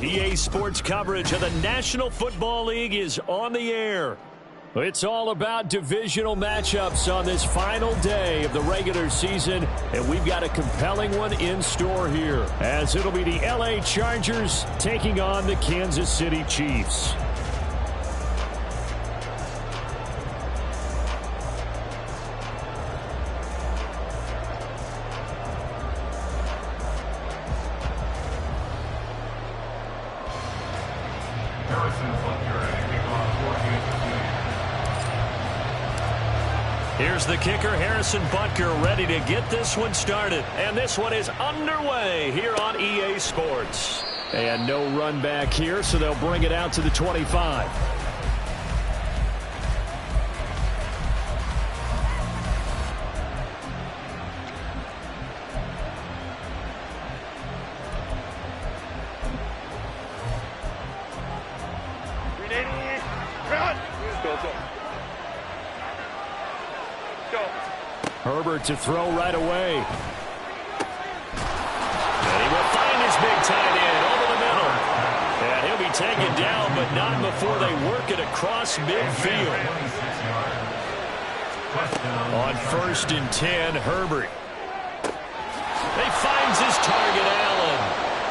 EA Sports coverage of the National Football League is on the air. It's all about divisional matchups on this final day of the regular season, and we've got a compelling one in store here, as it'll be the LA Chargers taking on the Kansas City Chiefs. Here's the kicker, Harrison Butker, ready to get this one started. And this one is underway here on EA Sports. And no run back here, so they'll bring it out to the 25. Herbert to throw right away. And he will find his big tight end over the middle. And he'll be taken down, but not before they work it across midfield. On 1st and 10, Herbert. He finds his target, Allen.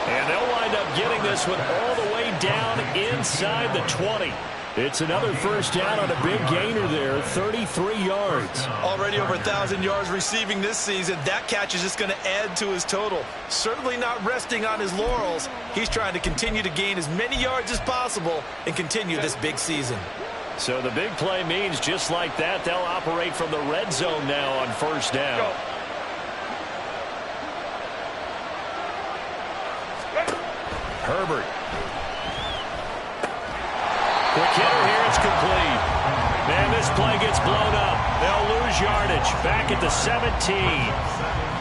And they'll wind up getting this one all the way down inside the 20. It's another first down on a big gainer there, 33 yards. Already over 1,000 yards receiving this season. That catch is just going to add to his total. Certainly not resting on his laurels. He's trying to continue to gain as many yards as possible and continue this big season. So the big play means just like that, they'll operate from the red zone now on first down. Herbert. Quick hitter here, it's complete. Man, this play gets blown up. They'll lose yardage. Back at the 17.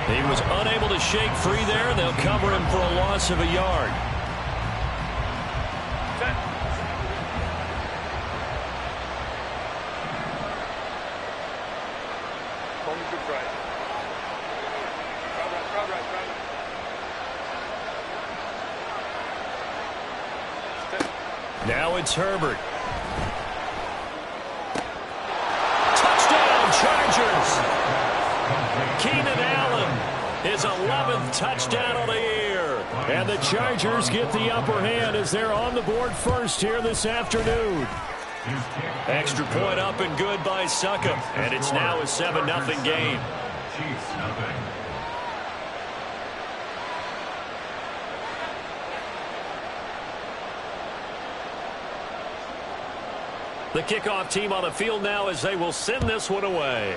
He was unable to shake free there. They'll cover him for a loss of a yard. Now it's Herbert. Touchdown, Chargers. Keenan Allen, his 11th touchdown on the year. And the Chargers get the upper hand as they're on the board first here this afternoon. Extra point up and good by Suckup. And it's now a 7-0 game. The kickoff team on the field now as they will send this one away.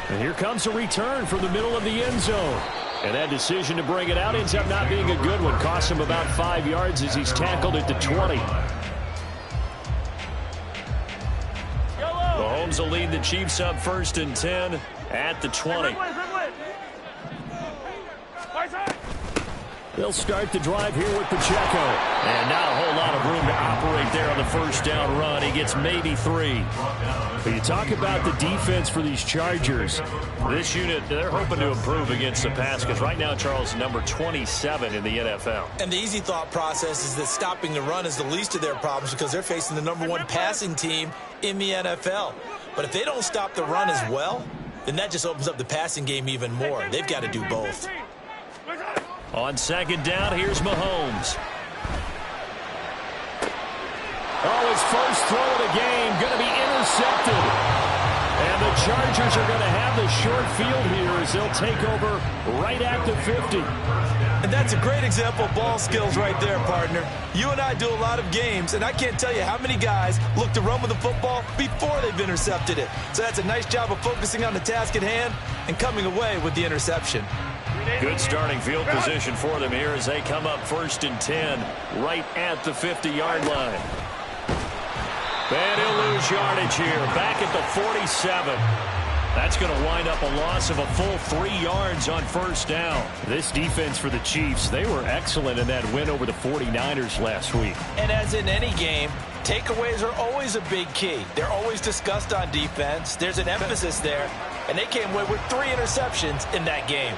And here comes a return from the middle of the end zone. And that decision to bring it out ends up not being a good one. Costs him about 5 yards as he's tackled at the 20. Mahomes will lead the Chiefs up 1st and 10 at the 20. They'll start the drive here with Pacheco. And not a whole lot of room to operate there on the first down run. He gets maybe 3. But you talk about the defense for these Chargers. This unit, they're hoping to improve against the pass because right now, Charles, number 27 in the NFL. And the easy thought process is that stopping the run is the least of their problems because they're facing the #1 passing team in the NFL. But if they don't stop the run as well, then that just opens up the passing game even more. They've got to do both. On 2nd down, here's Mahomes. Oh, his first throw of the game going to be intercepted. And the Chargers are going to have the short field here as they'll take over right at the 50. And that's a great example of ball skills right there, partner. You and I do a lot of games, and I can't tell you how many guys look to run with the football before they've intercepted it. So that's a nice job of focusing on the task at hand and coming away with the interception. Good starting field position for them here as they come up 1st and 10 right at the 50-yard line. And he'll lose yardage here back at the 47. That's going to wind up a loss of a full 3 yards on first down. This defense for the Chiefs, they were excellent in that win over the 49ers last week. And as in any game, takeaways are always a big key. They're always discussed on defense. There's an emphasis there, and they came away with 3 interceptions in that game.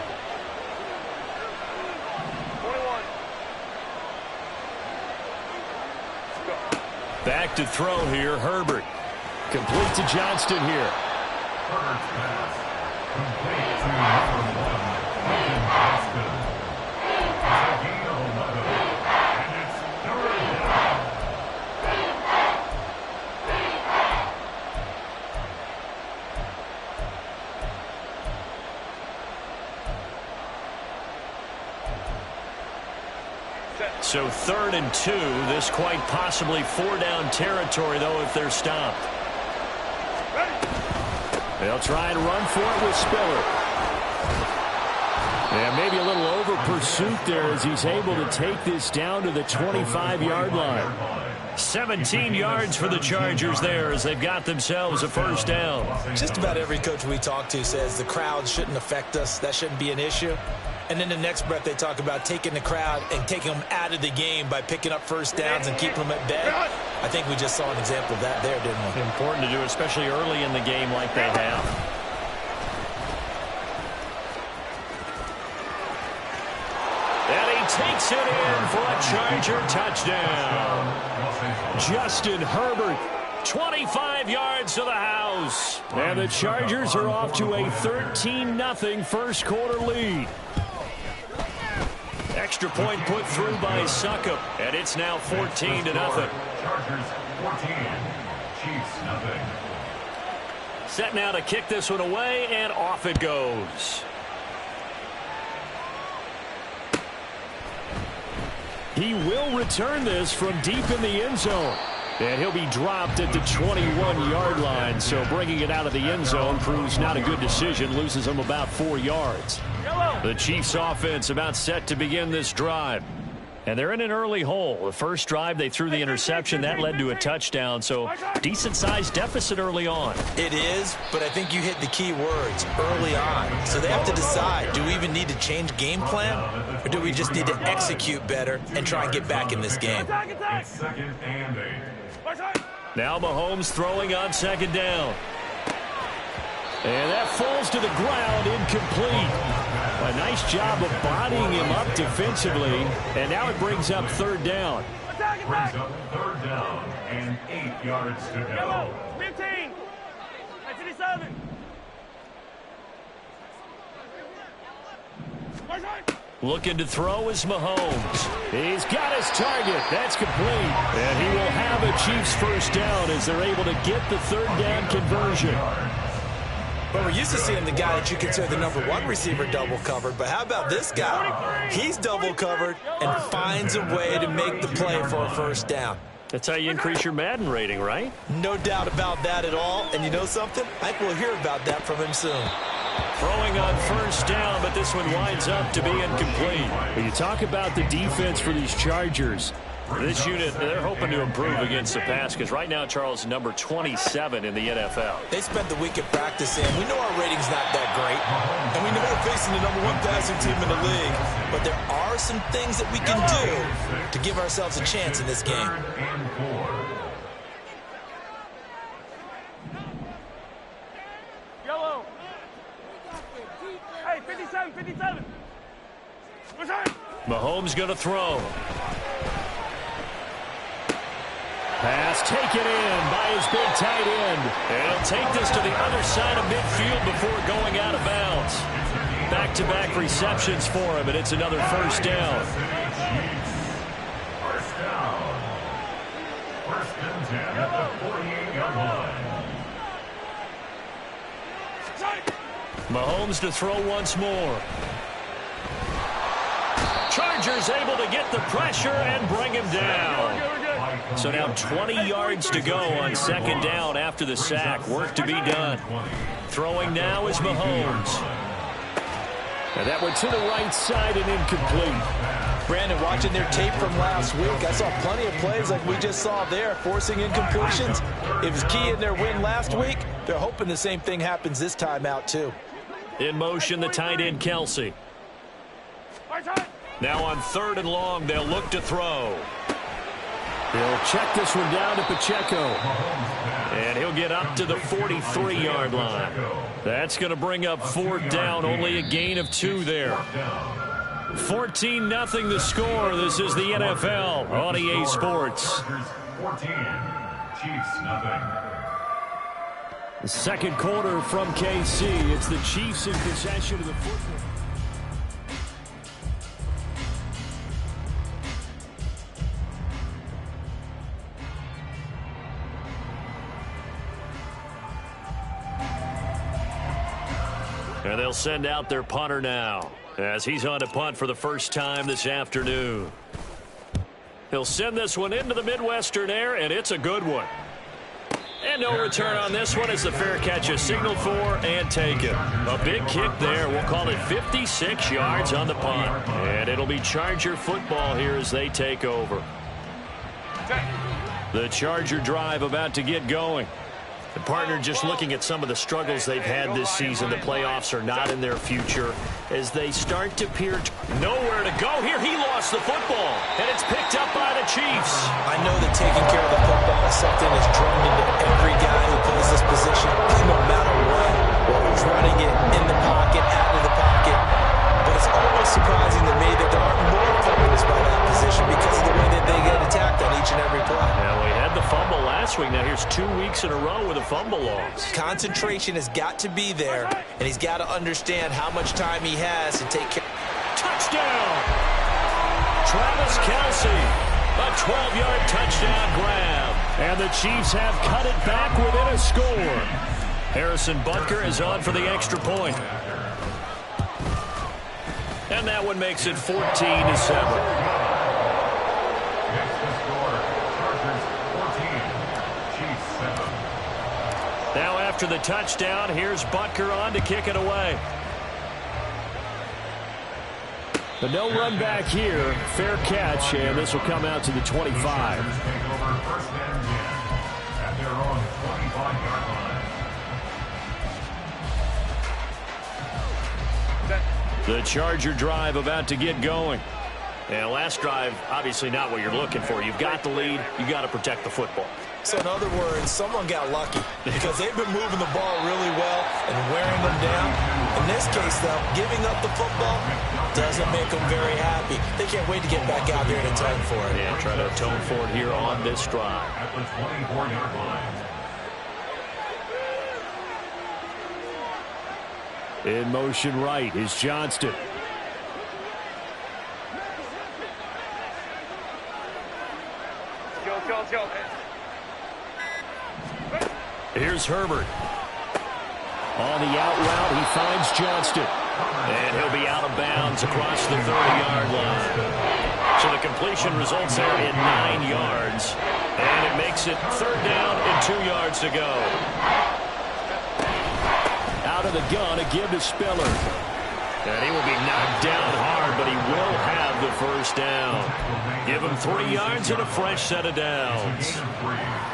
back to throw here. Herbert. Complete to Johnston here. Herbert's pass. Complete to number 1, Johnston. Taking 11. And it's third down. So 3rd and 2. This quite possibly 4-down territory, though, if they're stopped. They'll try and run for it with Spiller. Yeah, maybe a little over pursuit there as he's able to take this down to the 25-yard line. 17 yards for the Chargers there as they've got themselves a first down. Just about every coach we talk to says the crowd shouldn't affect us. That shouldn't be an issue. And then the next breath they talk about taking the crowd and taking them out of the game by picking up first downs and keeping them at bay. I think we just saw an example of that there, didn't we? Important to do, especially early in the game like they have. And he takes it in for a Charger touchdown. Justin Herbert, 25 yards to the house. And the Chargers are off to a 13-0 first quarter lead. Extra point put through by Succop, and it's now 14-0. Chargers 14, Chiefs nothing. Set now to kick this one away, and off it goes. He will return this from deep in the end zone. And he'll be dropped at the 21-yard line, so bringing it out of the end zone proves not a good decision, loses him about 4 yards. The Chiefs offense about set to begin this drive. And they're in an early hole. The first drive, they threw the interception. That led to a touchdown, so decent-sized deficit early on. It is, but I think you hit the key words, early on. So they have to decide, do we even need to change game plan, or do we just need to execute better and try and get back in this game? It's 2nd and 8. Now Mahomes throwing on 2nd down. And that falls to the ground, incomplete. A nice job of bodying him up defensively. And now it brings up 3rd down. Brings up 3rd down and 8 yards to go. 15. 57. Looking to throw is Mahomes. He's got his target. That's complete. And he will have a Chiefs first down as they're able to get the 3rd down conversion. Well, we're used to seeing the guy that you consider the number 1 receiver double covered, but how about this guy? He's double covered and finds a way to make the play for a first down. That's how you increase your Madden rating, right? No doubt about that at all. And you know something? I think we'll hear about that from him soon. Throwing on first down, but this one winds up to be incomplete. When you talk about the defense for these Chargers, this unit, they're hoping to improve against the pass because right now, Charles, number 27 in the NFL. They spent the week at practice, and we know our rating's not that great. And we know we're facing the number 1 passing team in the league. But there are some things that we can do to give ourselves a chance in this game. 3rd and 4. Yellow. Hey, 57, 57. Mahomes going to throw. Pass taken in by his big tight end. And he'll take this to the other side of midfield before going out of bounds. Back-to-back receptions for him, and it's another first down. First down. 1st and 10 at the 48-yard line. Mahomes to throw once more. Chargers able to get the pressure and bring him down. So now 20 yards to go on 2nd down after the sack. Work to be done. Throwing now is Mahomes. And that went to the right side and incomplete. Brandon, watching their tape from last week, I saw plenty of plays like we just saw there, forcing incompletions. It was key in their win last week. They're hoping the same thing happens this time out, too. In motion, the tight end, Kelsey. Now on 3rd and long, they'll look to throw. He'll check this one down to Pacheco. And he'll get up to the 43-yard line. That's going to bring up 4th down, only a gain of 2 there. 14-0 the score. This is the NFL on EA Sports. 14, Chiefs, nothing. The second quarter from KC. It's the Chiefs in possession of the football. And they'll send out their punter now, as he's on to punt for the first time this afternoon. He'll send this one into the Midwestern air, and it's a good one. And no return on this one as the fair catch is signaled for and taken. A big kick there. We'll call it 56 yards on the punt. And it'll be Charger football here as they take over. The Charger drive about to get going. The partner just looking at some of the struggles they've had this season. The playoffs are not in their future as they start to peer nowhere to go. Here he lost the football, and it's picked up by the Chiefs. I know that taking care of the football is something that's drummed into every guy who plays this position, no matter what, who's running it in the pocket, out of the pocket. But it's almost surprising to me that there aren't more fumbles by that position because of the way that they get attacked on each and every play. Now, we had the fumble last week. Now, here's 2 weeks in a row with a fumble loss. Concentration has got to be there, and he's got to understand how much time he has to take care. Touchdown! Travis Kelce, a 12-yard touchdown grab. And the Chiefs have cut it back within a score. Harrison Butker is on for the extra point. And that one makes it 14-7. Next to score, Chargers 14, Chiefs 7. Now after the touchdown, here's Butker on to kick it away. But no run back here. Fair catch, and this will come out to the 25. Chargers take over first and 10 at their own 25-yard line. The Charger drive about to get going. And last drive, obviously not what you're looking for. You've got the lead. You've got to protect the football. So in other words, someone got lucky because they've been moving the ball really well and wearing them down. In this case, though, giving up the football doesn't make them very happy. They can't wait to get back out there and atone for it. Yeah, try to atone for it here on this drive. At the 24-yard line. In motion right is Johnston. Go. Here's Herbert. On the out route, he finds Johnston. And he'll be out of bounds across the 30-yard line. So the completion results there in 9 yards. And it makes it third down and 2 yards to go. Out of the gun, a give to Spiller. And he will be knocked down hard, but he will have the first down. Give him 3 yards and a fresh set of downs.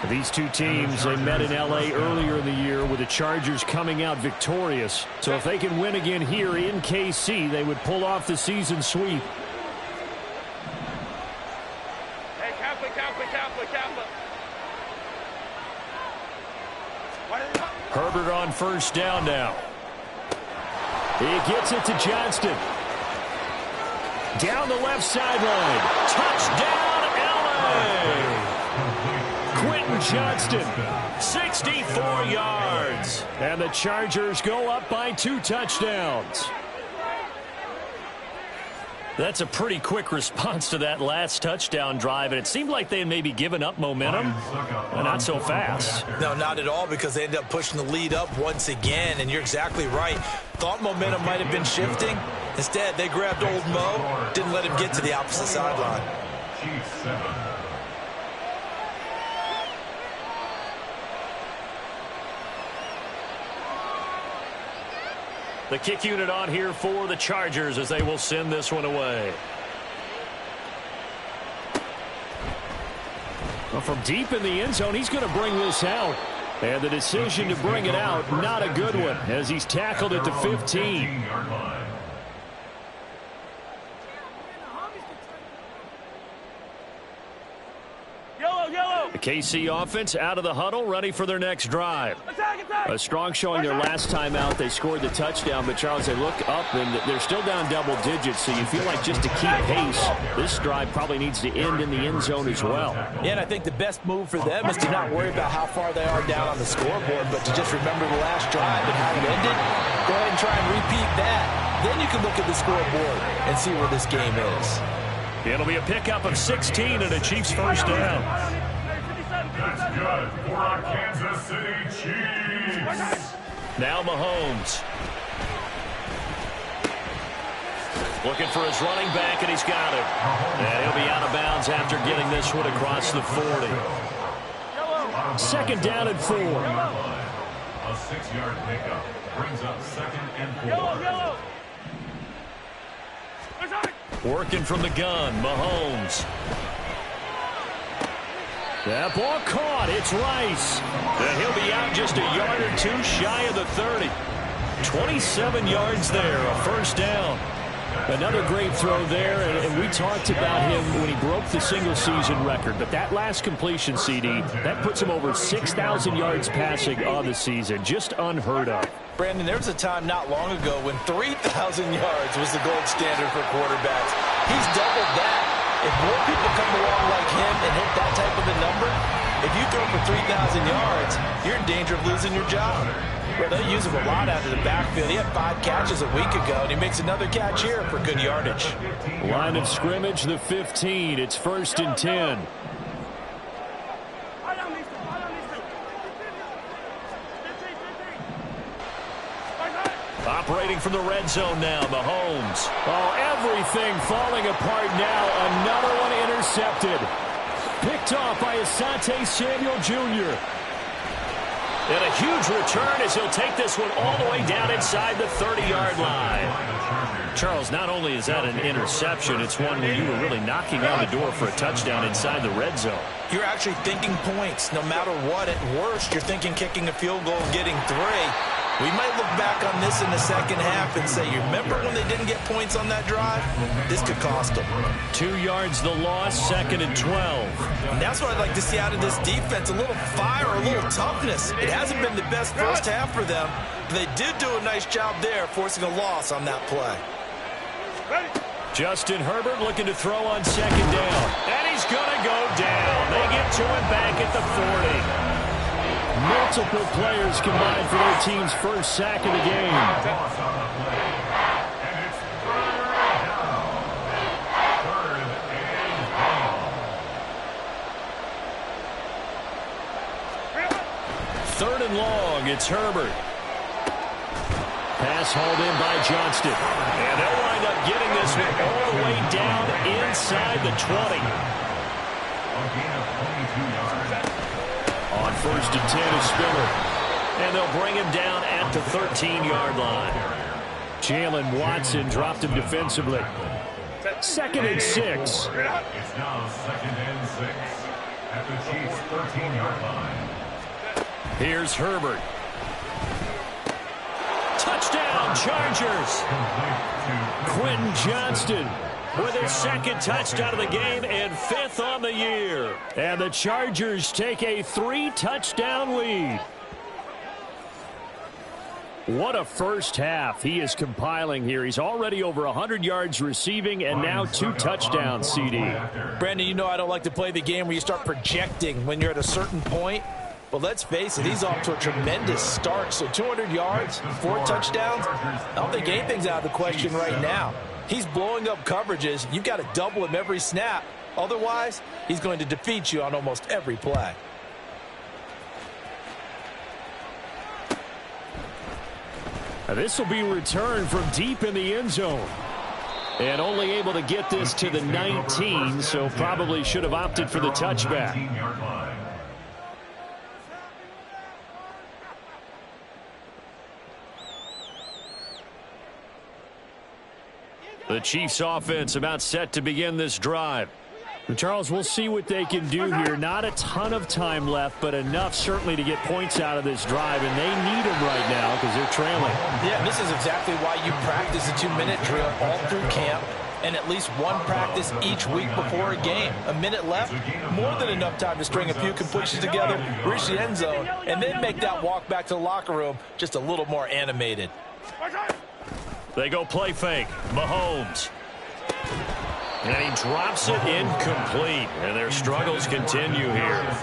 These two teams, they met in L.A. earlier in the year with the Chargers coming out victorious. So if they can win again here in KC, they would pull off the season sweep. Hey, Kappa. Herbert on first down now. He gets it to Johnston. Down the left sideline. Touchdown, L.A. Quentin Johnston, 64 yards. And the Chargers go up by 2 touchdowns. That's a pretty quick response to that last touchdown drive, and it seemed like they had maybe given up momentum, but not so fast. No, not at all, because they ended up pushing the lead up once again, and you're exactly right. Thought momentum might have been shifting. Instead, they grabbed old Mo, didn't let him get to the opposite sideline. Chiefs 7. The kick unit on here for the Chargers as they will send this one away. Well, from deep in the end zone, he's going to bring this out. And the decision to bring it out, not a good one, as he's tackled at the 15. Yellow. The KC offense out of the huddle, ready for their next drive. A strong showing their last time out. They scored the touchdown, but Charles, they look up and they're still down double digits, so you feel like just to keep pace, this drive probably needs to end in the end zone as well. Yeah, and I think the best move for them is to not worry about how far they are down on the scoreboard, but to just remember the last drive and how it ended. Go ahead and try and repeat that. Then you can look at the scoreboard and see where this game is. It'll be a pickup of 16 and a Chiefs first down. That's good for our Kansas City Chiefs. Now Mahomes. Looking for his running back, and he's got it. And he'll be out of bounds after getting this one across the 40. Second down and 4. A 6-yard pickup brings up 2nd and 4. Working from the gun, Mahomes. That ball caught. It's Rice. And he'll be out just a yard or two shy of the 30. 27 yards there, a first down. Another great throw there, and we talked about him when he broke the single-season record. But that last completion, CD, that puts him over 6,000 yards passing on the season. Just unheard of. Brandon, there was a time not long ago when 3,000 yards was the gold standard for quarterbacks. He's doubled that. If more people come along like him and hit that type of a number, if you throw for 3,000 yards, you're in danger of losing your job. Well, they use him a lot out of the backfield. He had 5 catches a week ago, and he makes another catch here for good yardage. Line of scrimmage, the 15. It's 1st and 10. Operating from the red zone now, Mahomes. Oh, everything falling apart now. Another one intercepted. Picked off by Asante Samuel Jr. And a huge return as he'll take this one all the way down inside the 30-yard line. Charles, not only is that an interception, it's one where you were really knocking on the door for a touchdown inside the red zone. You're actually thinking points. No matter what, at worst, you're thinking kicking a field goal and getting 3. We might look back on this in the second half and say, you remember when they didn't get points on that drive? This could cost them. 2 yards the loss, 2nd and 12. And that's what I'd like to see out of this defense, a little fire, a little toughness. It hasn't been the best first half for them, but they did do a nice job there, forcing a loss on that play. Justin Herbert looking to throw on 2nd down. And he's going to go down. They get to him back at the 40. Multiple players combined for their team's first sack of the game. Third and long, it's Herbert. Pass hauled in by Johnston. And they'll wind up getting this one all the way down inside the 20. On 1st and 10 is Spiller. And they'll bring him down at the 13-yard line. Jalen Watson dropped him defensively. 2nd and 6. It's now 2nd and 6 at the Chiefs' 13-yard line. Here's Herbert. Touchdown, Chargers. Quentin Johnston with his 2nd touchdown of the game and 5th on the year. And the Chargers take a 3-touchdown lead. What a first half he is compiling here. He's already over 100 yards receiving and now 2 touchdowns, CD. Brandon, you know I don't like to play the game where you start projecting when you're at a certain point. But let's face it, he's off to a tremendous start. So 200 yards, 4 touchdowns. I don't think anything's out of the question right now. He's blowing up coverages. You've got to double him every snap. Otherwise, he's going to defeat you on almost every play. This will be returned from deep in the end zone. And only able to get this to the 19, so probably should have opted for the touchback. The Chiefs offense about set to begin this drive. Charles, we'll see what they can do here. Not a ton of time left, but enough certainly to get points out of this drive, and they need them right now because they're trailing. Yeah, this is exactly why you practice a 2-minute drill all through camp. and at least one practice each week before a game. A minute left, more than enough time to string a few completions together, reach the end zone, and then make that walk back to the locker room just a little more animated. They go play fake. Mahomes. And he drops it incomplete. And their struggles continue here.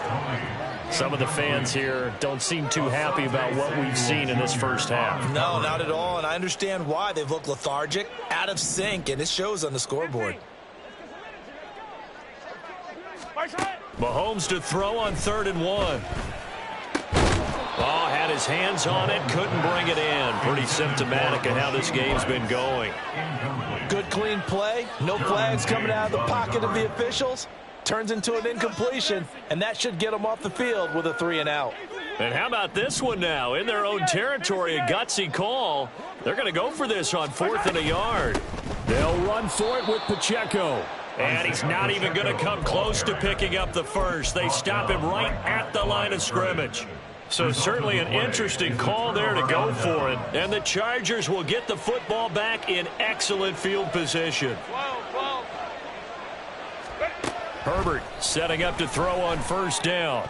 Some of the fans here don't seem too happy about what we've seen in this first half. No, not at all, and I understand why. They've looked lethargic, out of sync, and it shows on the scoreboard. Mahomes to throw on 3rd and 1. Oh, had his hands on it, couldn't bring it in. Pretty symptomatic of how this game's been going. Good, clean play. No flags coming out of the pocket of the officials. Turns into an incompletion, and that should get them off the field with a 3 and out. And how about this one now? In their own territory, a gutsy call. They're going to go for this on 4th and a yard. They'll run for it with Pacheco. And he's not even going to come close to picking up the first. They stop him right at the line of scrimmage. So certainly an interesting call there to go for it. And the Chargers will get the football back in excellent field position. Herbert setting up to throw on 1st down.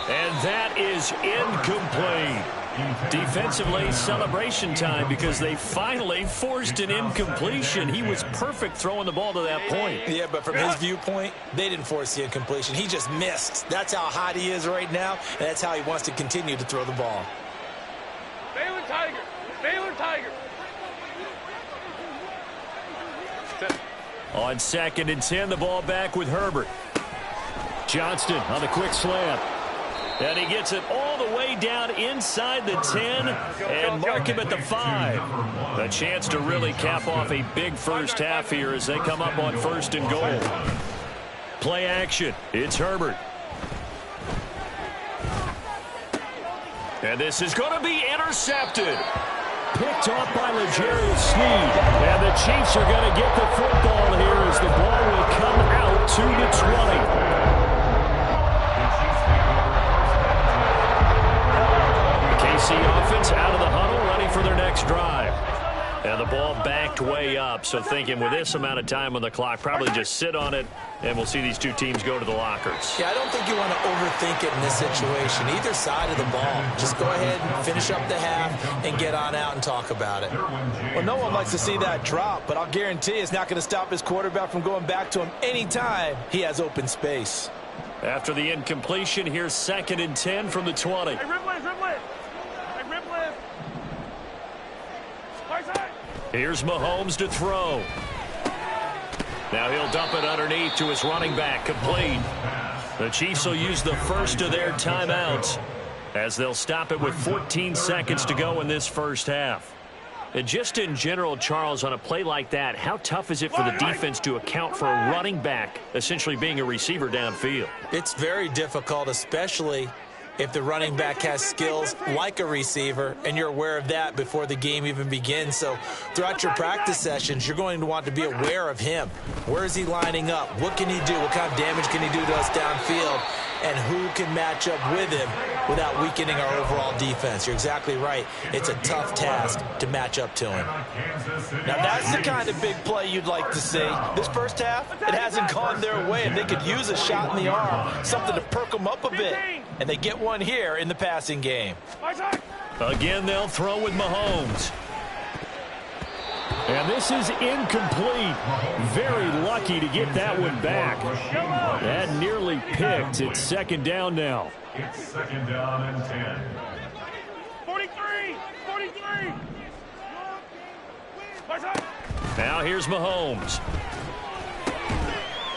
And that is incomplete. Defensively, celebration time because they finally forced an incompletion. He was perfect throwing the ball to that point. Yeah, but from his viewpoint, they didn't force the incompletion. He just missed. That's how hot he is right now, and that's how he wants to continue to throw the ball. Baylor Tiger. Baylor Tiger. On 2nd and 10, the ball back with Herbert. Johnston on the quick slant. And he gets it all the way down inside the 10 and mark him at the 5. A chance to really cap off a big first half here as they come up on 1st and goal. Play action. It's Herbert. And this is going to be intercepted. Picked off by L'Jarius Sneed. And the Chiefs are going to get the football here as the ball will come out to the 20. KC offense out of the huddle, ready for their next drive. And the ball backed way up, so thinking with this amount of time on the clock, probably just sit on it, and we'll see these two teams go to the lockers. Yeah, I don't think you want to overthink it in this situation. Either side of the ball. Just go ahead and finish up the half and get on out and talk about it. Well, no one likes to see that drop, but I'll guarantee it's not going to stop his quarterback from going back to him anytime he has open space. After the incompletion, here's 2nd and 10 from the 20. Here's Mahomes to throw. Now he'll dump it underneath to his running back, complete. The Chiefs will use the first of their timeouts as they'll stop it with 14 seconds to go in this first half. And just in general, Charles, on a play like that, how tough is it for the defense to account for a running back essentially being a receiver downfield? It's very difficult, especially if the running back has skills like a receiver, and you're aware of that before the game even begins. So throughout your practice sessions, you're going to want to be aware of him. Where is he lining up? What can he do? What kind of damage can he do to us downfield? And who can match up with him without weakening our overall defense? You're exactly right. It's a tough task to match up to him. Now, that's the kind of big play you'd like to see. This first half, it hasn't gone their way, and they could use a shot in the arm, something to perk them up a bit. And they get one here in the passing game. Again, they'll throw with Mahomes. And this is incomplete. Very lucky to get that one back. That nearly picked. It's 2nd down now. It's 2nd down and 10. 43! 43! Now here's Mahomes.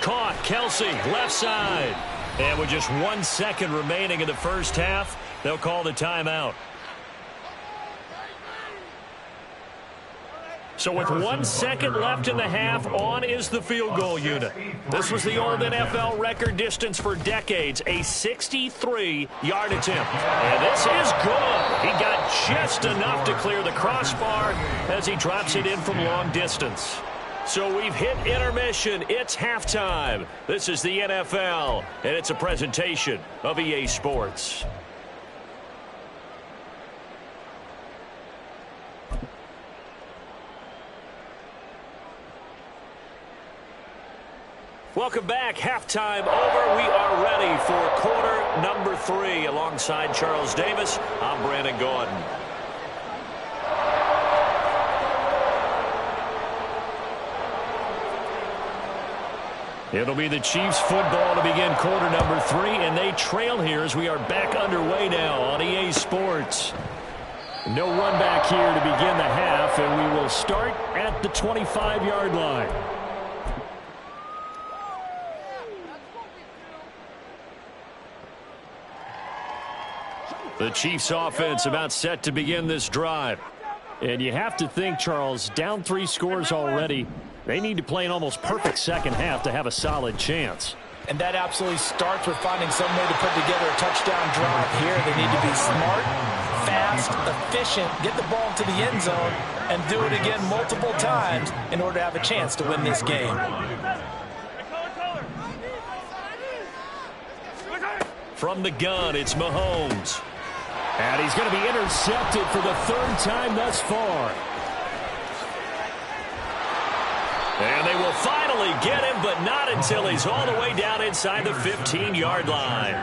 Caught. Kelsey, left side. And with just 1 second remaining in the first half, they'll call the timeout. So with 1 second left in the half, on is the field goal unit. This was the old NFL record distance for decades, a 63-yard attempt. And this is good. He got just enough to clear the crossbar as he drops it in from long distance. So we've hit intermission. It's halftime. This is the NFL, and it's a presentation of EA Sports. Welcome back. Halftime over. We are ready for quarter number 3. Alongside Charles Davis, I'm Brandon Gordon. It'll be the Chiefs football to begin quarter number 3, and they trail here as we are back underway now on EA Sports. No run back here to begin the half, and we will start at the 25-yard line. The Chiefs offense about set to begin this drive. And you have to think, Charles, down 3 scores already. They need to play an almost perfect second half to have a solid chance. And that absolutely starts with finding some way to put together a touchdown drive here. They need to be smart, fast, efficient, get the ball to the end zone, and do it again multiple times in order to have a chance to win this game. From the gun, it's Mahomes. And he's going to be intercepted for the 3rd time thus far. And they will finally get him, but not until he's all the way down inside the 15-yard line.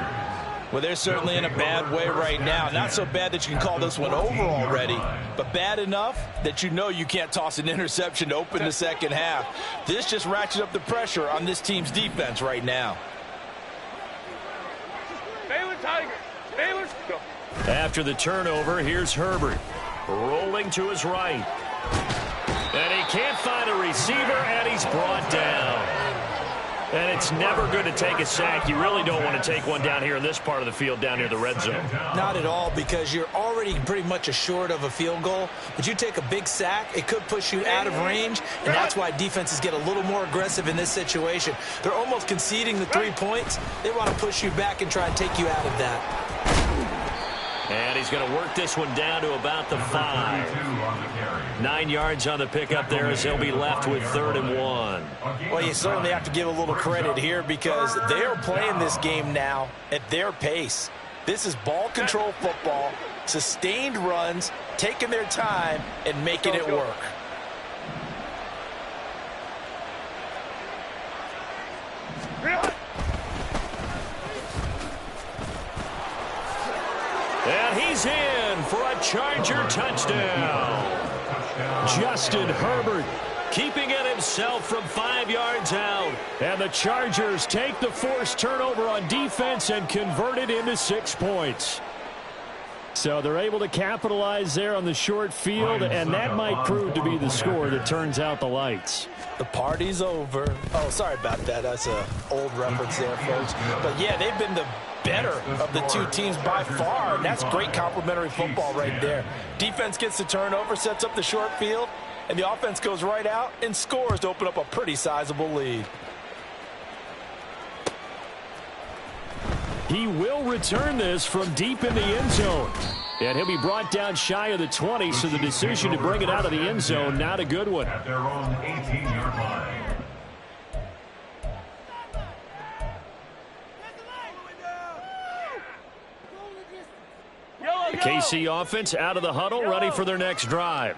Well, they're certainly in a bad way right now. Not so bad that you can call this one over already, but bad enough that you know you can't toss an interception to open the second half. This just ratchets up the pressure on this team's defense right now. Baylor Tigers. Baylor. Go. After the turnover, here's Herbert. Rolling to his right. And he can't find a receiver, and he's brought down. And it's never going to take a sack. You really don't want to take one down here in this part of the field, down near the red zone. Not at all, because you're already pretty much assured of a field goal. But you take a big sack, it could push you out of range, and that's why defenses get a little more aggressive in this situation. They're almost conceding the 3 points. They want to push you back and try and take you out of that. And he's going to work this one down to about the 5. 9 yards on the pickup there as he'll be left with 3rd and 1. Well, you certainly have to give a little credit here because they are playing this game now at their pace. This is ball control football, sustained runs, taking their time, and making it work. And he's in for a Charger touchdown. Justin Herbert keeping it himself from 5 yards out. And the Chargers take the forced turnover on defense and convert it into 6 points. So they're able to capitalize there on the short field, and that might prove to be the score that turns out the lights. The party's over. Oh, sorry about that. That's an old reference there, folks. But, yeah, they've been the better of the 2 teams by far, and that's great complimentary football right there. Defense gets the turnover, sets up the short field, and the offense goes right out and scores to open up a pretty sizable lead. He will return this from deep in the end zone. And he'll be brought down shy of the 20, so the decision to bring it out of the end zone, not a good one. At their own 18-yard line. The KC offense out of the huddle, ready for their next drive.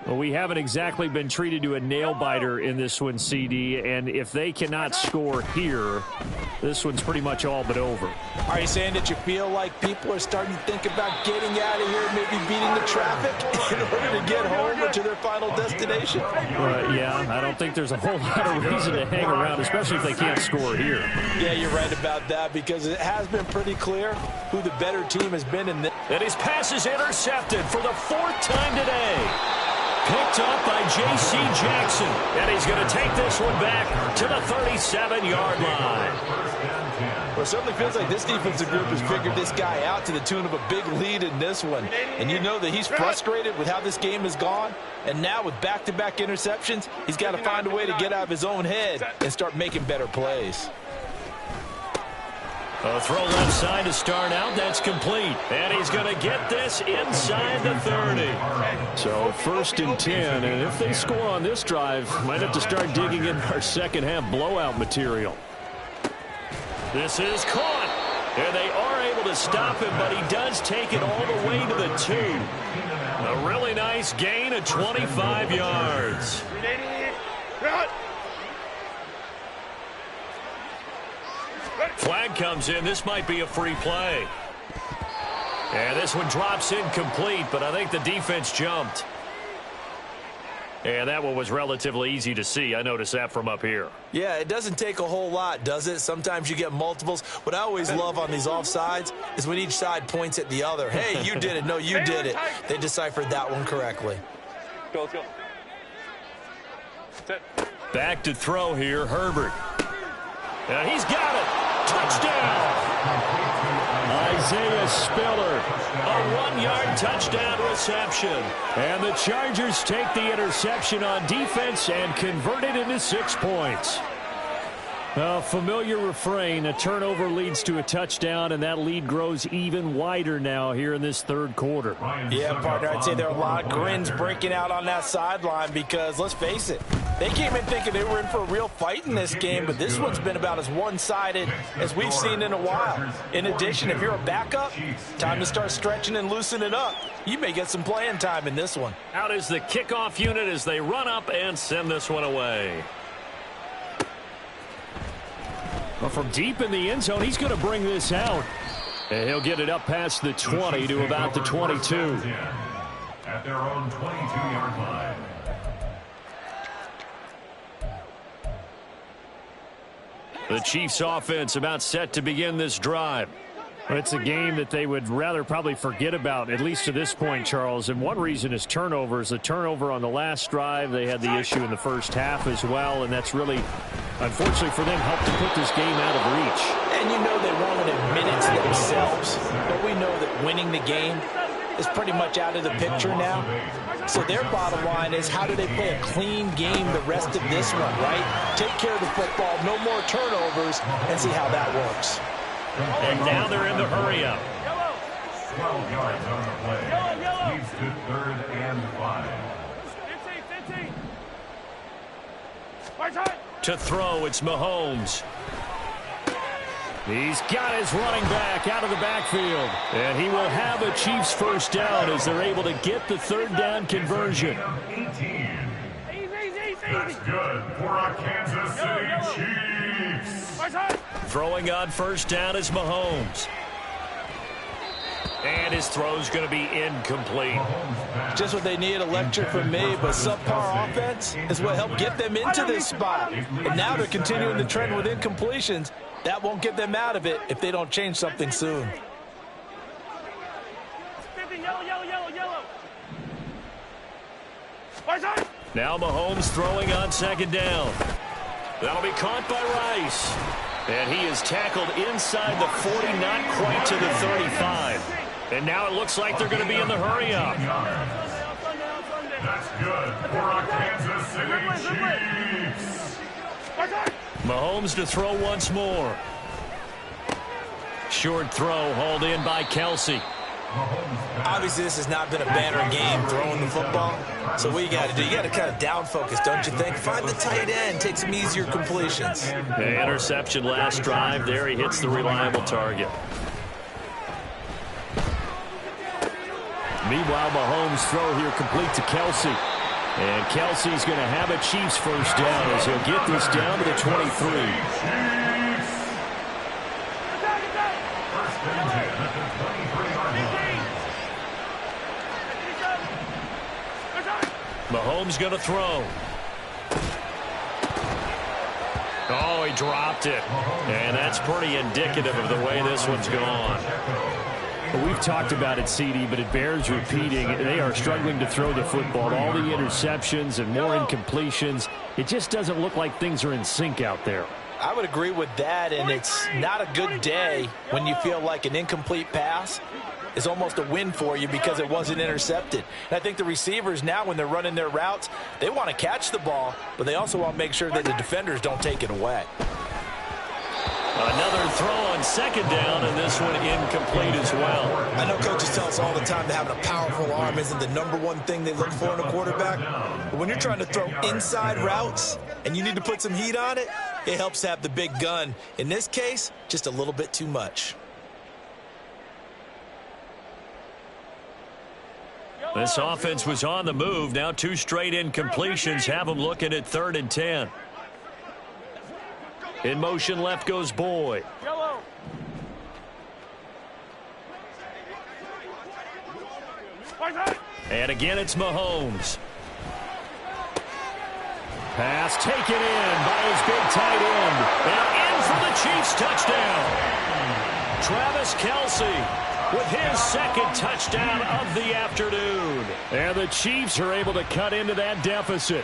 Well, we haven't exactly been treated to a nail-biter in this one, CD, and if they cannot score here, this one's pretty much all but over. Are you saying that you feel like people are starting to think about getting out of here, maybe beating the traffic in order to get home or to their final destination? Yeah, I don't think there's a whole lot of reason to hang around, especially if they can't score here. Yeah, you're right about that, because it has been pretty clear who the better team has been in this. And his pass is intercepted for the 4th time today. Picked up by J.C. Jackson. And he's going to take this one back to the 37-yard line. Well, it certainly feels like this defensive group has figured this guy out to the tune of a big lead in this one. And you know that he's frustrated with how this game has gone. And now with back-to-back interceptions, he's got to find a way to get out of his own head and start making better plays. A throw left side to start out. That's complete. And he's going to get this inside the 30. So 1st and 10. And if they score on this drive, might have to start digging in our second half blowout material. This is caught. And they are able to stop him, but he does take it all the way to the 2. A really nice gain of 25 yards. Flag comes in. This might be a free play. And this one drops incomplete, but I think the defense jumped. And that one was relatively easy to see. I noticed that from up here. Yeah, it doesn't take a whole lot, does it? Sometimes you get multiples. What I always love on these offsides is when each side points at the other. Hey, you did it. No, you did it. They deciphered that one correctly. Go, let's go. Set. Back to throw here, Herbert. And he's got it. Touchdown. Isaiah Spiller, a 1-yard touchdown reception. And the Chargers take the interception on defense and convert it into 6 points. A familiar refrain, a turnover leads to a touchdown, and that lead grows even wider now here in this third quarter. Yeah, partner, I'd say there are a lot of grins breaking out on that sideline because, let's face it, they came in thinking they were in for a real fight in this game, but this one's been about as one-sided as we've seen in a while. In addition, if you're a backup, time to start stretching and loosening up. You may get some playing time in this one. Out is the kickoff unit as they run up and send this one away. Well, from deep in the end zone, he's going to bring this out. And he'll get it up past the 20 to about the 22. At their own 22-yard line. The Chiefs offense about set to begin this drive. It's a game that they would rather probably forget about, at least to this point, Charles. And one reason is turnovers. The turnover on the last drive, they had the issue in the first half as well, and that's really, unfortunately for them, helped to put this game out of reach. And you know they won't admit it to themselves, but we know that winning the game is pretty much out of the picture now. So their bottom line is, how do they play a clean game the rest of this one, right? Take care of the football, no more turnovers, and see how that works. And now they're in the hurry-up. 12 yards on the play. Leads to 3rd and 5. 15. To throw, it's Mahomes. He's got his running back out of the backfield. And he will have a Chiefs first down as they're able to get the third down conversion. 18. That's good for our Kansas City Chiefs. Throwing on first down is Mahomes. And his throw's going to be incomplete. Just what they need, a lecture from me, but subpar offense is what helped get them into this spot. And now they're continuing the trend with incompletions. That won't get them out of it if they don't change something soon. 50, yellow. Now Mahomes throwing on second down. That'll be caught by Rice. And he is tackled inside the 40, not quite to the 35. And now it looks like they're going to be in the hurry-up. That's good for our Kansas City Chiefs. Mahomes to throw once more. Short throw hauled in by Kelsey. Obviously, this has not been a banner game throwing the football. So what you got to do, you got to kind of down focus, don't you think? Find the tight end, take some easier completions. The interception last drive. There he hits the reliable target. Meanwhile, Mahomes' throw here complete to Kelsey. And Kelsey's going to have a Chiefs first down as he'll get this down to the 23. Mahomes going to throw. Oh, he dropped it. And that's pretty indicative of the way this one's gone. Well, we've talked about it, CD, but it bears repeating. They are struggling to throw the football. All the interceptions and more incompletions. It just doesn't look like things are in sync out there. I would agree with that, and it's not a good day when you feel like an incomplete pass is almost a win for you because it wasn't intercepted. And I think the receivers now, when they're running their routes, they want to catch the ball, but they also want to make sure that the defenders don't take it away. Another throw on second down, and this one incomplete as well. I know coaches tell us all the time that having a powerful arm isn't the #1 thing they look for in a quarterback. But when you're trying to throw inside routes and you need to put some heat on it, it helps have the big gun. In this case, just a little bit too much. This offense was on the move. Now 2 straight incompletions have them looking at 3rd and 10. In motion left goes Boyd. And again, it's Mahomes. Pass taken in by his big tight end. And in for the Chiefs touchdown. Travis Kelce with his second touchdown of the afternoon. And the Chiefs are able to cut into that deficit.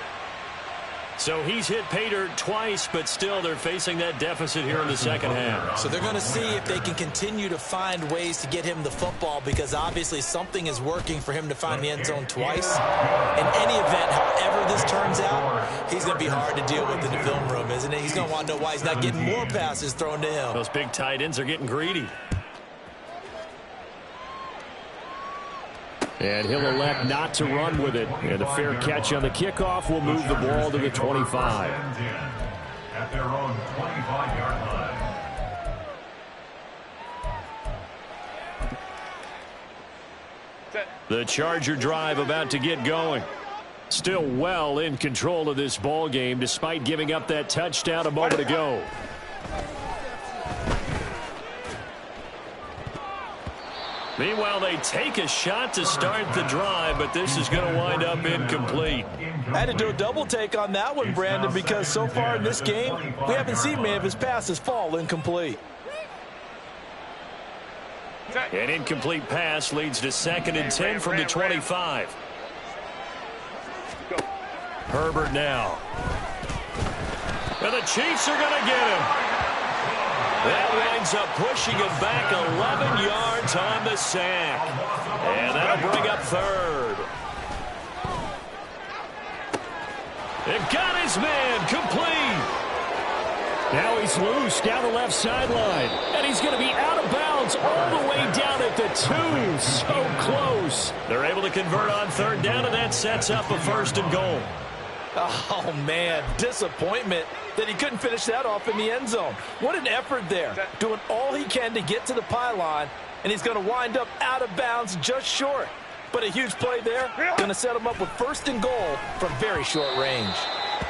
So he's hit pay dirt twice, but still they're facing that deficit here in the second half. So they're going to see if they can continue to find ways to get him the football, because obviously something is working for him to find the end zone twice. In any event, however this turns out, he's going to be hard to deal with in the film room, isn't he? He's going to want to know why he's not getting more passes thrown to him. Those big tight ends are getting greedy. And he'll elect not to run with it. And a fair catch on the kickoff will move the ball to the 25. At their own 25-yard line. The Charger drive about to get going. Still well in control of this ball game despite giving up that touchdown a moment ago. Meanwhile, they take a shot to start the drive, but this is going to wind up incomplete. I had to do a double take on that one, Brandon, because so far in this game, we haven't seen many of his passes fall incomplete. An incomplete pass leads to 2nd and 10 from the 25. Herbert now. And the Chiefs are going to get him. That winds up pushing him back 11 yards on the sack. And that'll bring up 3rd. It got his man complete. Now he's loose down the left sideline. And he's going to be out of bounds all the way down at the 2. So close. They're able to convert on 3rd down, and that sets up a 1st and goal. Oh, man, disappointment that he couldn't finish that off in the end zone. What an effort there, doing all he can to get to the pylon, and he's going to wind up out of bounds just short. But a huge play there, going to set him up with 1st and goal from very short range.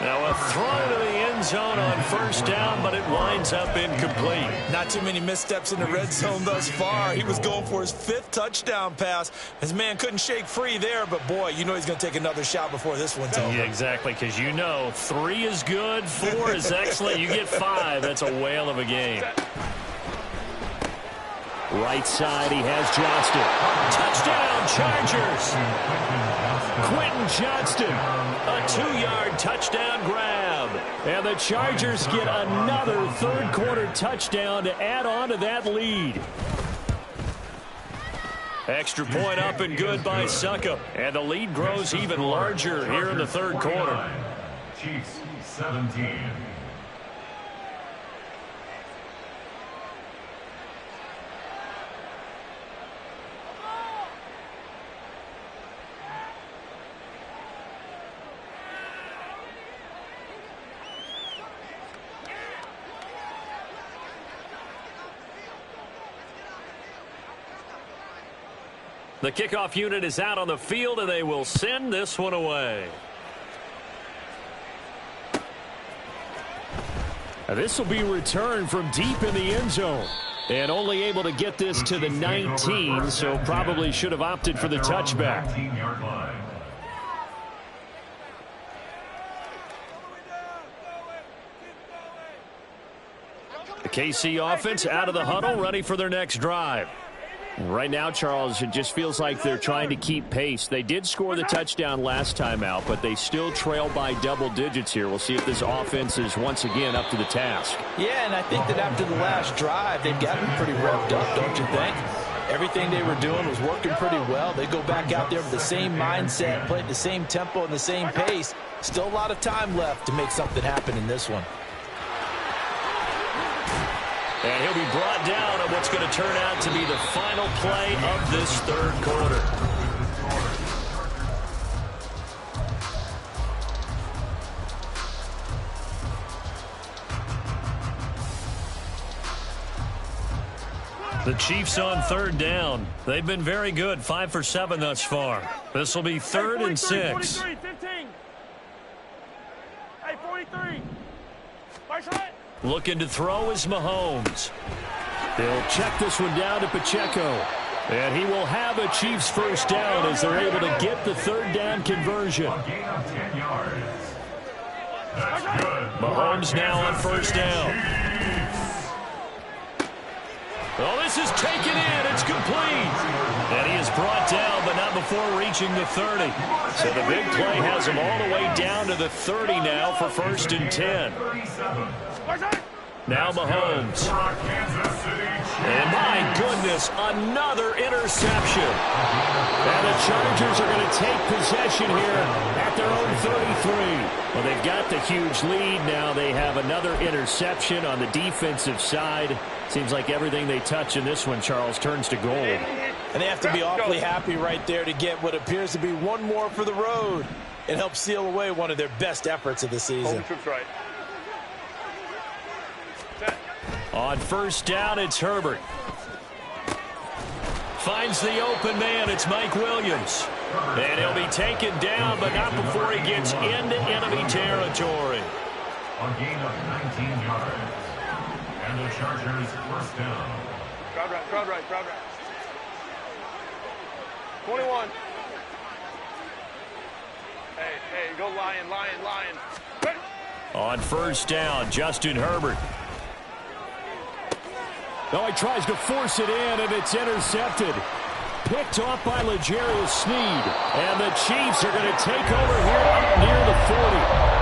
Now a throw to the end zone on 1st down, but it winds up incomplete. Not too many missteps in the red zone thus far. He was going for his 5th touchdown pass. His man couldn't shake free there, but boy, you know he's going to take another shot before this one's over. Yeah, exactly, because you know 3 is good, 4 is excellent. You get 5, that's a whale of a game. Right side, he has Johnston. Touchdown, Chargers. Quentin Johnston. A 2-yard touchdown grab. And the Chargers get another 3rd quarter touchdown to add on to that lead. Extra point up and good by Succop. And the lead grows even larger here in the 3rd quarter. Chiefs 17. The kickoff unit is out on the field, and they will send this one away. This will be returned from deep in the end zone. And only able to get this to the 19, so probably should have opted for the touchback. The KC offense out of the huddle, ready for their next drive. Right now, Charles, it just feels like they're trying to keep pace. They did score the touchdown last time out, but they still trail by double digits here. We'll see if this offense is once again up to the task. Yeah, and I think that after the last drive, they've gotten pretty revved up, don't you think? Everything they were doing was working pretty well. They go back out there with the same mindset, play at the same tempo and the same pace. Still a lot of time left to make something happen in this one. And he'll be brought down on what's going to turn out to be the final play of this 3rd quarter. The Chiefs on 3rd down. They've been very good, 5 for 7 thus far. This will be 3rd and 6. 43, 15. Hey, 43. Right side. Looking to throw is Mahomes. They'll check this one down to Pacheco. And he will have a Chiefs first down as they're able to get the third down conversion. A gain of 10 yards. That's good. Mahomes now on first down. Oh, this is taken in. It's complete. And he is brought down, but not before reaching the 30. So the big play has him all the way down to the 30 now for first and 10. Now Mahomes. And my goodness, another interception. And the Chargers are going to take possession here at their own 33. Well, they've got the huge lead. Now they have another interception on the defensive side. Seems like everything they touch in this one, Charles, turns to gold. And they have to be awfully happy right there to get what appears to be one more for the road. It helps seal away one of their best efforts of the season. Right. On first down, it's Herbert. Finds the open man. It's Mike Williams. And he'll be taken down, but not before he gets into enemy territory. A gain of 19 yards. And the Chargers first down. Crowd right, crowd right, crowd right. 21. Hey, go Lion, Lion, Lion. Ready? On first down, Justin Herbert. Oh, he tries to force it in, and it's intercepted. Picked off by L'Jarius Sneed. And the Chiefs are going to take over here up near the 40.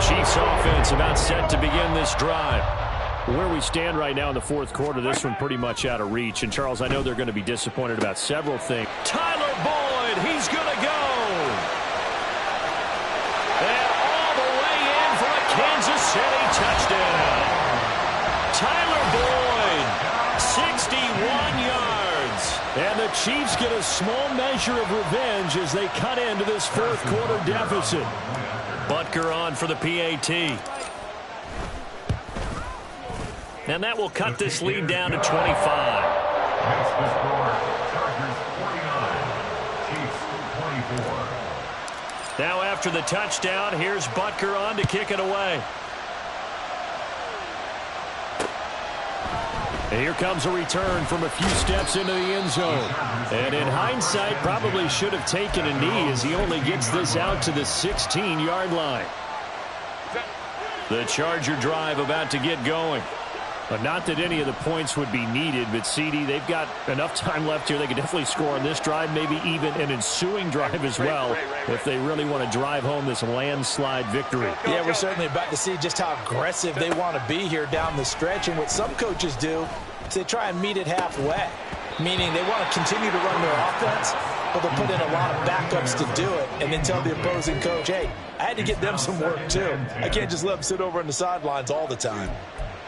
Chiefs offense about set to begin this drive. Where we stand right now in the fourth quarter, this one pretty much out of reach. And, Charles, I know they're going to be disappointed about several things. Tyler Boyd, he's going to go. And all the way in for a Kansas City touchdown. Tyler Boyd, 61 yards. And the Chiefs get a small measure of revenge as they cut into this fourth quarter deficit. Butker on for the PAT. And that will cut this lead down to 25. Makes the score Chargers 49, Chiefs 24. Now after the touchdown, here's Butker on to kick it away. And here comes a return from a few steps into the end zone. And in hindsight, probably should have taken a knee as he only gets this out to the 16-yard line. The Charger drive about to get going. But not that any of the points would be needed, but CD, they've got enough time left here. They could definitely score on this drive, maybe even an ensuing drive as well, if they really want to drive home this landslide victory. Yeah, we're certainly about to see just how aggressive they want to be here down the stretch. And what some coaches do is they try and meet it halfway, meaning they want to continue to run their offense, but they'll put in a lot of backups to do it and then tell the opposing coach, hey, I had to get them some work too. I can't just let them sit over on the sidelines all the time.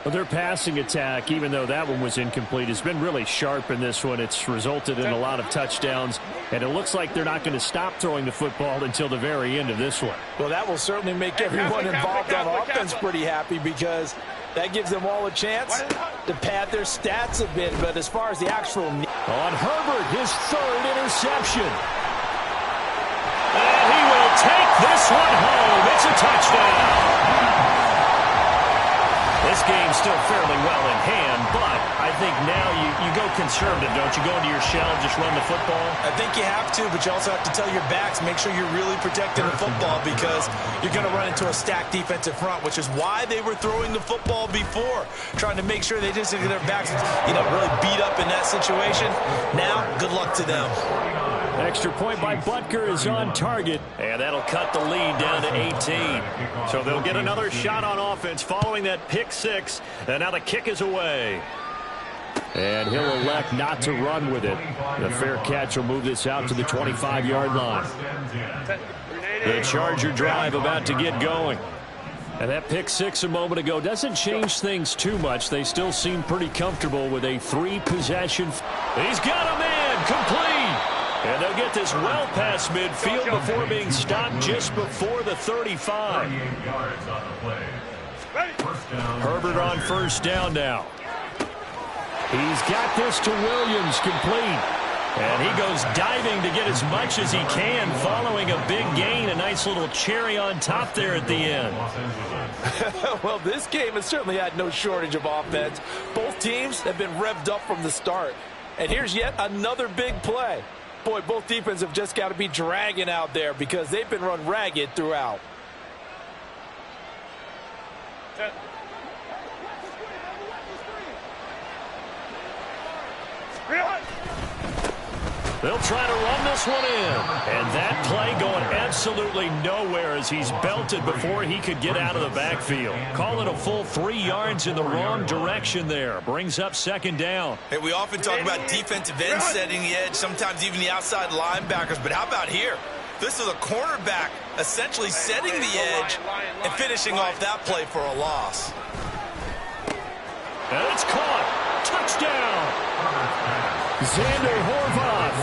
Well, their passing attack, even though that one was incomplete, has been really sharp in this one. It's resulted in a lot of touchdowns, and it looks like they're not going to stop throwing the football until the very end of this one. Well, that will certainly make everyone involved on offense pretty happy because that gives them all a chance to pad their stats a bit. But as far as the actual... On Herbert, his third interception. And he will take this one home. It's a touchdown. This game's still fairly well in hand, but I think now you go conservative, don't you? Go into your shell and just run the football? I think you have to, but you also have to tell your backs, make sure you're really protecting the football because you're going to run into a stacked defensive front, which is why they were throwing the football before, trying to make sure they didn't get their backs, really beat up in that situation. Now, good luck to them. Extra point by Butker is on target. And that'll cut the lead down to 18. So they'll get another shot on offense following that pick six. And now the kick is away. And he'll elect not to run with it. The fair catch will move this out to the 25-yard line. The Charger drive about to get going. And that pick six a moment ago doesn't change things too much. They still seem pretty comfortable with a three-possession. He's got a man complete. And they'll get this well past midfield before being stopped just before the 35. Herbert on first down now. He's got this to Williams complete. And he goes diving to get as much as he can, following a big gain. A nice little cherry on top there at the end. Well, this game has certainly had no shortage of offense. Both teams have been revved up from the start. And here's yet another big play. Boy, both defenses have just got to be dragging out there because they've been run ragged throughout. They'll try to run this one in. And that play going absolutely nowhere as he's belted before he could get out of the backfield. Call it a full 3 yards in the wrong direction there. Brings up second down. Hey, we often talk about defensive ends setting the edge, sometimes even the outside linebackers. But how about here? This is a cornerback essentially setting the edge and finishing off that play for a loss. And it's caught. Touchdown. Xander Horvath,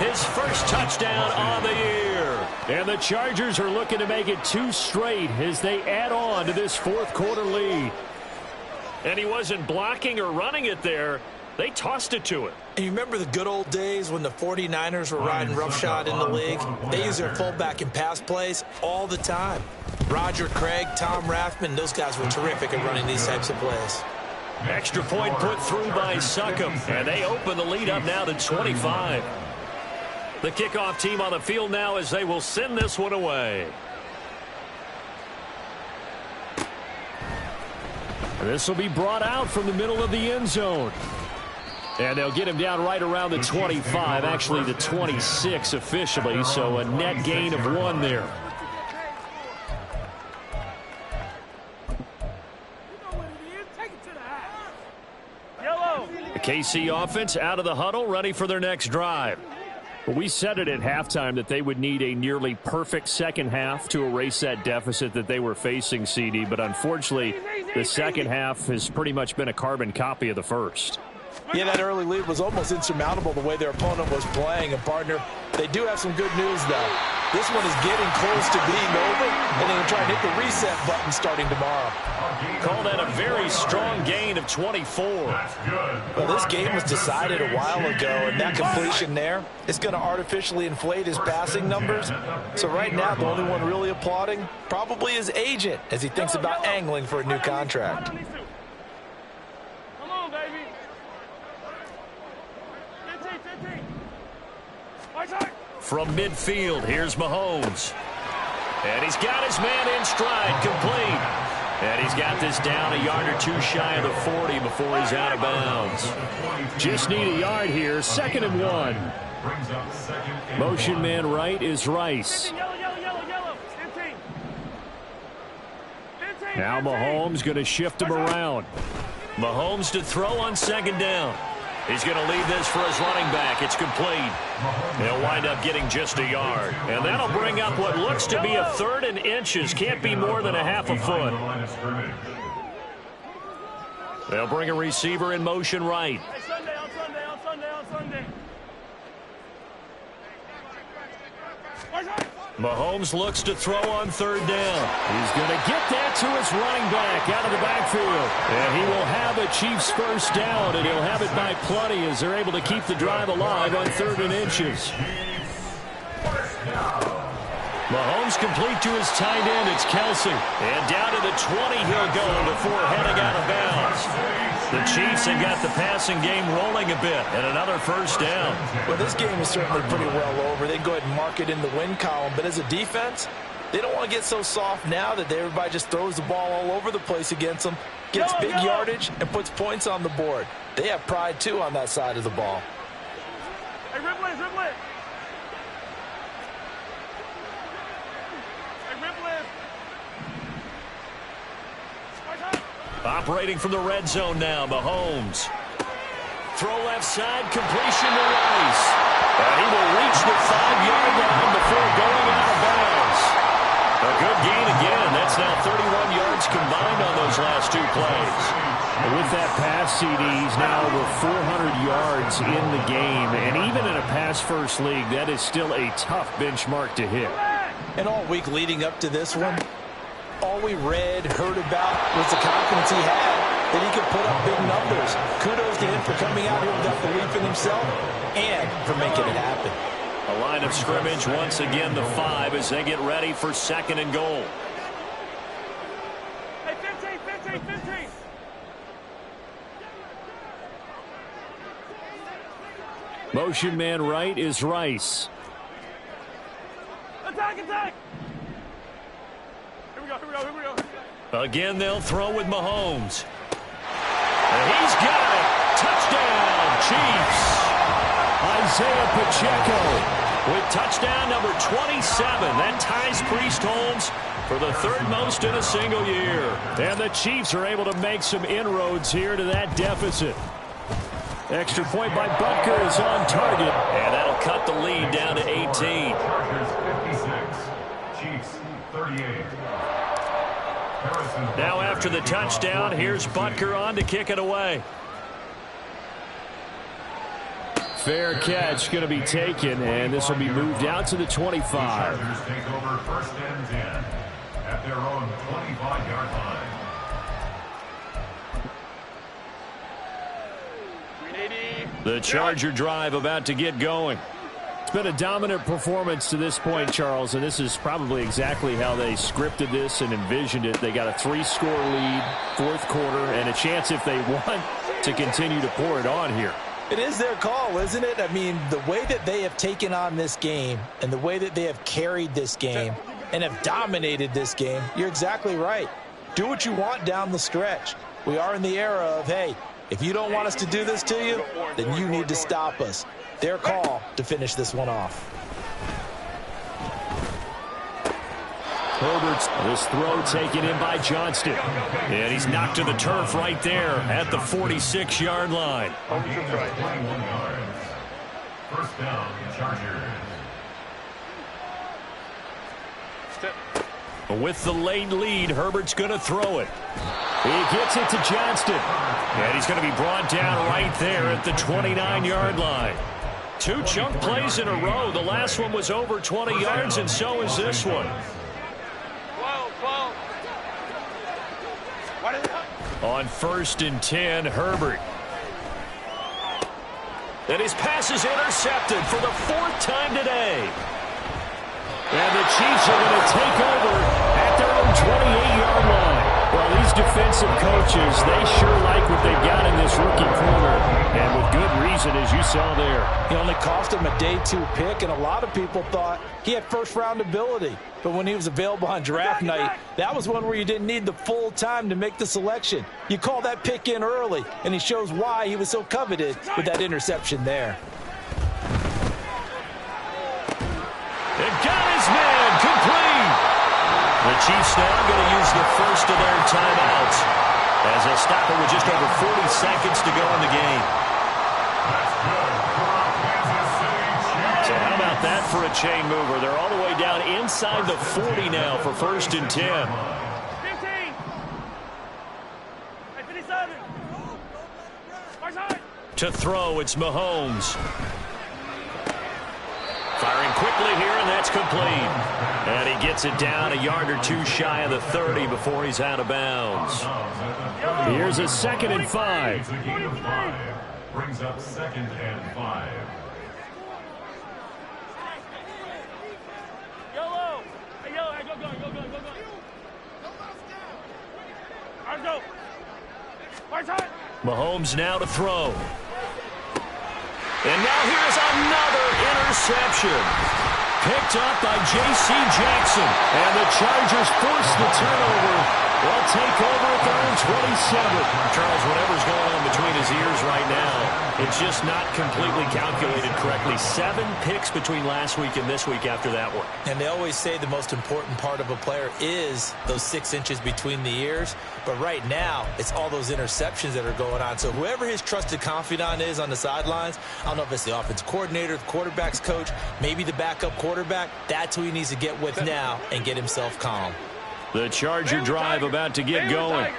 his first touchdown on the year. And the Chargers are looking to make it 2 straight as they add on to this fourth quarter lead. And he wasn't blocking or running it there. They tossed it to him. And you remember the good old days when the 49ers were riding roughshod in the league? They used their fullback in pass plays all the time. Roger Craig, Tom Rathman, those guys were terrific at running these types of plays. Extra point put through by Succop, and they open the lead up now to 25. The kickoff team on the field now as they will send this one away. This will be brought out from the middle of the end zone. And they'll get him down right around the 25, actually the 26 officially, so a net gain of 1 there. The KC offense out of the huddle, ready for their next drive. Well, we said it at halftime that they would need a nearly perfect second half to erase that deficit that they were facing, CD. But unfortunately, the second half has pretty much been a carbon copy of the first. Yeah, that early lead was almost insurmountable the way their opponent was playing. And, partner, they do have some good news, though. This one is getting close to being over, and they're going to try and hit the reset button starting tomorrow. Call that a very strong gain of 24. Well, this game was decided a while ago, and that completion there is going to artificially inflate his passing numbers. So right now, the only one really applauding probably his agent as he thinks about angling for a new contract. Come on, baby. 15. From midfield, here's Mahomes. And he's got his man in stride, complete. And he's got this down a yard or 2 shy of the 40 before he's out of bounds. Just need a yard here, 2nd and 1. Motion man right is Rice. Now Mahomes going to shift him around. Mahomes to throw on 2nd down. He's going to leave this for his running back. It's complete. They'll wind up getting just a yard. And that'll bring up what looks to be a 3rd and inches. Can't be more than a half a foot. They'll bring a receiver in motion right. On Sunday. Mahomes looks to throw on 3rd down. He's going to get that to his running back out of the backfield. And he will have a Chiefs first down, and he'll have it by plenty as they're able to keep the drive alive on 3rd and inches. Mahomes complete to his tight end. It's Kelsey. And down to the 20 he'll go before heading out of bounds. The Chiefs have got the passing game rolling a bit, and another first down. Well, this game is certainly pretty well over. They go ahead and mark it in the win column. But as a defense, they don't want to get so soft now that everybody just throws the ball all over the place against them, gets big yardage, and puts points on the board. They have pride, too, on that side of the ball. Hey, Ripley. Operating from the red zone now, Mahomes. Throw left side, completion to Rice. And he will reach the 5-yard line before going out of bounds. A good gain again. That's now 31 yards combined on those last 2 plays. And with that pass, CD, he's now over 400 yards in the game. And even in a pass-first league, that is still a tough benchmark to hit. And all week leading up to this one, all we read, heard about was the confidence he had that he can put up big numbers. Kudos to him for coming out here with that belief in himself and for making it happen. A line of scrimmage, once again the 5 as they get ready for 2nd and goal. Hey, 15, 15, 15. Motion man right is Rice. Attack, attack. Here we go, here we go, here we go. Again, they'll throw with Mahomes. And he's got it. Touchdown, Chiefs. Isaiah Pacheco With touchdown number 27. That ties Priest Holmes for the 3rd most in a single year. And the Chiefs are able to make some inroads here to that deficit. Extra point by Butker is on target. And that'll cut the lead down to 18. Chargers 56, Chiefs 38. Now after the touchdown, here's Butker on to kick it away. Fair catch going to be taken, and this will be moved out to the 25. Chargers take over 1st and 10 at their own 25-yard line. The Charger drive about to get going. It's been a dominant performance to this point, Charles, and this is probably exactly how they scripted this and envisioned it. They got a 3-score lead, 4th quarter, and a chance if they want to continue to pour it on here. It is their call, isn't it? I mean, the way that they have taken on this game and the way that they have carried this game and have dominated this game, you're exactly right. Do what you want down the stretch. We are in the era of, hey, if you don't want us to do this to you, then you need to stop us. Their call to finish this one off. Herbert's this throw taken in by Johnston. And he's knocked to the turf right there at the 46-yard line. 21 yards. 1st down, Chargers. With the late lead, Herbert's going to throw it. He gets it to Johnston. And he's going to be brought down right there at the 29-yard line. 2 chunk plays in a row. The last one was over 20 yards, and so is this one. 12. On 1st and 10, Herbert. And his pass is intercepted for the 4th time today. And the Chiefs are going to take over at their own 28-yard line. Well, these defensive coaches, they sure like what they've got in this rookie corner. And with good reason, as you saw there. He only cost him a day 2 pick, and a lot of people thought he had 1st-round ability. But when he was available on draft night, that was one where you didn't need the full time to make the selection. You call that pick in early, and he shows why he was so coveted with that interception there. It got his man complete. The Chiefs now going to use the 1st of their timeouts as they'll stop it with just over 40 seconds to go in the game. So how about that for a chain mover? They're all the way down inside the 40 now for 1st and 10. 15. Hey, 57. To throw, it's Mahomes. Firing quickly here, and that's complete. And he gets it down a yard or 2 shy of the 30 before he's out of bounds. Here's a 2nd and 5. Brings up 2nd and 5. Yellow. Hey, yellow. Hey, go. All right, go. Right side. Mahomes now to throw. And now here's another interception. Picked up by J.C. Jackson. And the Chargers force the turnover. They'll take over at their own 27. Charles, whatever's going on between his ears right now, it's just not completely calculated correctly. 7 picks between last week and this week after that one. And they always say the most important part of a player is those 6 inches between the ears. But right now, it's all those interceptions that are going on. So whoever his trusted confidant is on the sidelines, I don't know if it's the offensive coordinator, the quarterback's coach, maybe the backup quarterback, that's who he needs to get with now and get himself calm. The Charger drive about to get going.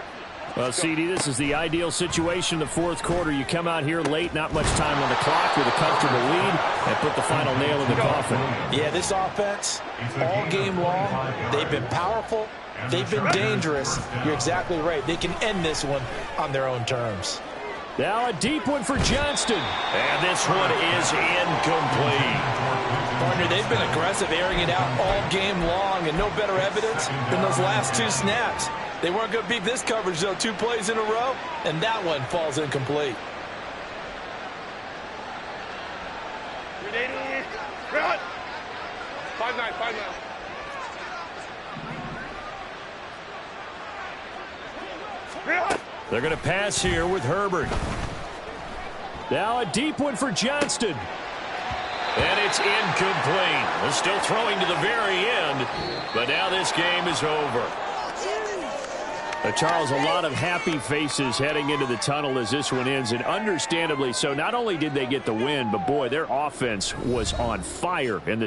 Well, CD, this is the ideal situation in the 4th quarter. You come out here late, not much time on the clock with a comfortable lead, and put the final nail in the coffin. Yeah, this offense, all game long, they've been powerful, They've been dangerous. You're exactly right. They can end this one on their own terms. Now a deep one for Johnston. And this one is incomplete. Partner, they've been aggressive, airing it out all game long, and no better evidence than those last 2 snaps. They weren't going to beat this coverage, though. 2 plays in a row, and that one falls incomplete. Run! 5-9, 5-9. They're going to pass here with Herbert. Now a deep one for Johnston. And it's incomplete. They're still throwing to the very end, but now this game is over. Charles, a lot of happy faces heading into the tunnel as this one ends, and understandably so. Not only did they get the win, but boy, their offense was on fire in the